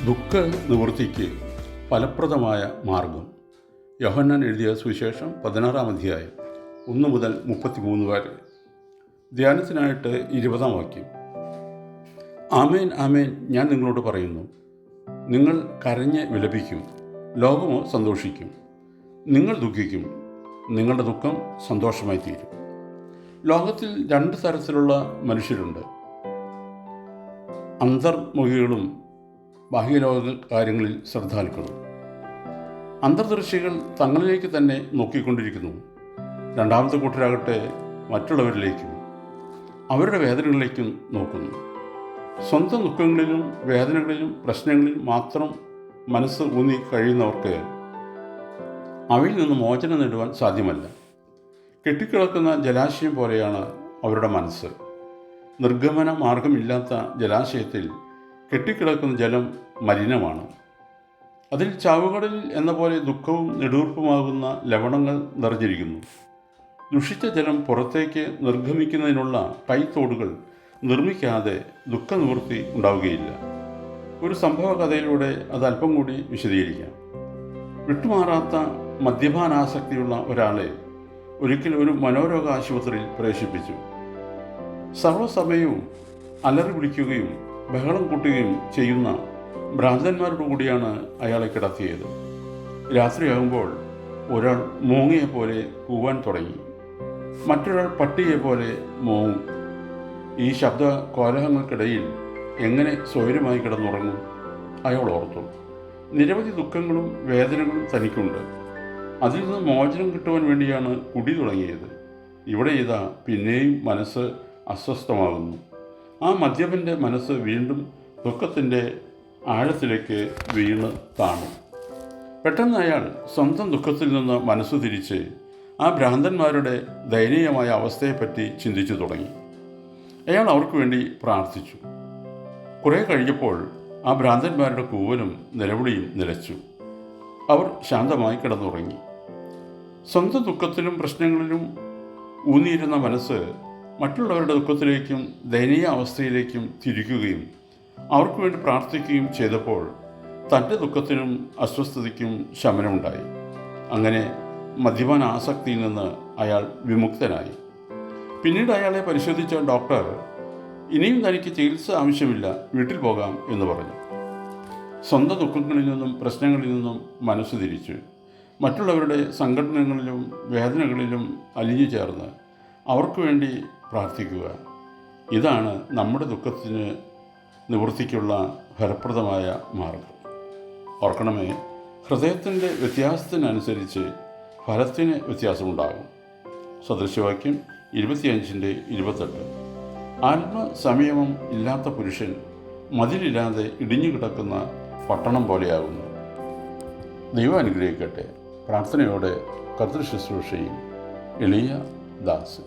ദുഃഖ നിവൃത്തിക്ക് ഫലപ്രദമായ മാർഗം. യോഹന്നാൻ എഴുതിയ സുവിശേഷം 16-ാം അധ്യായം 1 മുതൽ 33 വരെ. ധ്യാനത്തിനായിട്ട് 20-ാം വാക്യം. ആമേൻ ആമേൻ, ഞാൻ നിങ്ങളോട് പറയുന്നു, നിങ്ങൾ കരഞ്ഞ് വിലപിക്കും, ലോകമോ സന്തോഷിക്കും. നിങ്ങൾ ദുഃഖിക്കും, നിങ്ങളുടെ ദുഃഖം സന്തോഷമായി തീരും. ലോകത്തിൽ 2 തരത്തിലുള്ള മനുഷ്യരുണ്ട്. അന്തർമുഖികളും ബാഹ്യലോക കാര്യങ്ങളിൽ ശ്രദ്ധാലുക്കളും. അന്തർദർശികൾ തങ്ങളിലേക്ക് തന്നെ നോക്കിക്കൊണ്ടിരിക്കുന്നു. രണ്ടാമത്തെ കൂട്ടരാകട്ടെ മറ്റുള്ളവരിലേക്കും അവരുടെ വേദനകളിലേക്കും നോക്കുന്നു. സ്വന്തം ദുഃഖങ്ങളിലും വേദനകളിലും പ്രശ്നങ്ങളിലും മാത്രം മനസ്സ് ഊന്നി കഴിയുന്നവർക്ക് അവയിൽ നിന്ന് മോചനം നേടുവാൻ സാധ്യമല്ല. കെട്ടിക്കിടക്കുന്ന ജലാശയം പോലെയാണ് അവരുടെ മനസ്സ്. നിർഗമന മാർഗമില്ലാത്ത ജലാശയത്തിൽ കെട്ടിക്കിടക്കുന്ന ജലം മലിനമാണ്. അതിൽ ചാവുകടലിൽ എന്ന പോലെ ദുഃഖവും നെടുവീർപ്പുമാകുന്ന ലവണങ്ങൾ നിറഞ്ഞിരിക്കുന്നു. ദുഷിച്ച ജലം പുറത്തേക്ക് നിർഗമിക്കുന്നതിനുള്ള കൈത്തോടുകൾ നിർമ്മിക്കാതെ ദുഃഖനിവൃത്തി ഉണ്ടാവുകയില്ല. ഒരു സംഭവ കഥയിലൂടെ അത് അല്പം കൂടി വിശദീകരിക്കാം. വിട്ടുമാറാത്ത മദ്യപാനാസക്തിയുള്ള ഒരാളെ ഒരിക്കൽ ഒരു മനോരോഗ ആശുപത്രിയിൽ പ്രവേശിപ്പിച്ചു. സർവ്വസമയവും അലറി വിളിക്കുകയും ബഹളം കൂട്ടുകയും ചെയ്യുന്ന ഭ്രാന്തന്മാരോട് കൂടിയാണ് അയാളെ കിടത്തിയത്. രാത്രിയാകുമ്പോൾ ഒരാൾ മൂങ്ങയെപ്പോലെ കൂവാൻ തുടങ്ങി, മറ്റൊരാൾ പട്ടിയെപ്പോലെ മോങ്ങും. ഈ ശബ്ദ കോലാഹലങ്ങൾക്കിടയിൽ എങ്ങനെ സ്വൈരമായി കിടന്നുറങ്ങും? അയാൾ ഓർത്തു. നിരവധി ദുഃഖങ്ങളും വേദനകളും തനിക്കുണ്ട്. അതിൽ നിന്ന് മോചനം കിട്ടുവാൻ വേണ്ടിയാണ് കുടി തുടങ്ങിയത്. ഇവിടെ ഇതാ പിന്നെയും മനസ്സ് അസ്വസ്ഥമാകുന്നു. ആ മദ്യപൻ്റെ മനസ്സ് വീണ്ടും ദുഃഖത്തിൻ്റെ ആഴത്തിലേക്ക് വീണ് താണു. പെട്ടെന്ന് അയാൾ സ്വന്തം ദുഃഖത്തിൽ നിന്ന് മനസ്സ് തിരിച്ച് ആ ഭ്രാന്തന്മാരുടെ ദയനീയമായ അവസ്ഥയെപ്പറ്റി ചിന്തിച്ചു തുടങ്ങി. അയാൾ അവർക്ക് വേണ്ടി പ്രാർത്ഥിച്ചു. കുറേ കഴിഞ്ഞപ്പോൾ ആ ഭ്രാന്തന്മാരുടെ കൂവലും നിലവിളിയും നിലച്ചു. അവർ ശാന്തമായി കിടന്നുറങ്ങി. സ്വന്തം ദുഃഖത്തിലും പ്രശ്നങ്ങളിലും ഊന്നിയിരുന്ന മനസ്സ് മറ്റുള്ളവരുടെ ദുഃഖത്തിലേക്കും ദയനീയ അവസ്ഥയിലേക്കും തിരിക്കുകയും അവർക്ക് വേണ്ടി പ്രാർത്ഥിക്കുകയും ചെയ്തപ്പോൾ തൻ്റെ ദുഃഖത്തിനും അസ്വസ്ഥതയ്ക്കും ശമനമുണ്ടായി. അങ്ങനെ മദ്യപാന ആസക്തിയിൽ നിന്ന് അയാൾ വിമുക്തനായി. പിന്നീട് അയാളെ പരിശോധിച്ച ഡോക്ടർ ഇനിയും തനിക്ക് ചികിത്സ ആവശ്യമില്ല, വീട്ടിൽ പോകാം എന്ന് പറഞ്ഞു. സ്വന്തം ദുഃഖങ്ങളിൽ നിന്നും പ്രശ്നങ്ങളിൽ നിന്നും മനസ്സ് തിരിച്ചു മറ്റുള്ളവരുടെ സങ്കടങ്ങളിലും വേദനകളിലും അലിഞ്ഞു ചേർന്ന് അവർക്ക് വേണ്ടി പ്രാർത്ഥിക്കുക. ഇതാണ് നമ്മുടെ ദുഃഖത്തിന് നിവൃത്തിക്കുള്ള ഫലപ്രദമായ മാർഗം. ഓർക്കണമേ, ഹൃദയത്തിൻ്റെ വ്യത്യാസത്തിനനുസരിച്ച് ഫലത്തിന് വ്യത്യാസമുണ്ടാകും. സദൃശവാക്യം 25:28. ആത്മസംയമം ഇല്ലാത്ത പുരുഷൻ മതിലില്ലാതെ ഇടിഞ്ഞു കിടക്കുന്ന പട്ടണം പോലെയാകുന്നു. ദൈവം അനുഗ്രഹിക്കട്ടെ. പ്രാർത്ഥനയോടെ കർത്തൃശുശ്രൂഷയും എളിയ ദാസ്.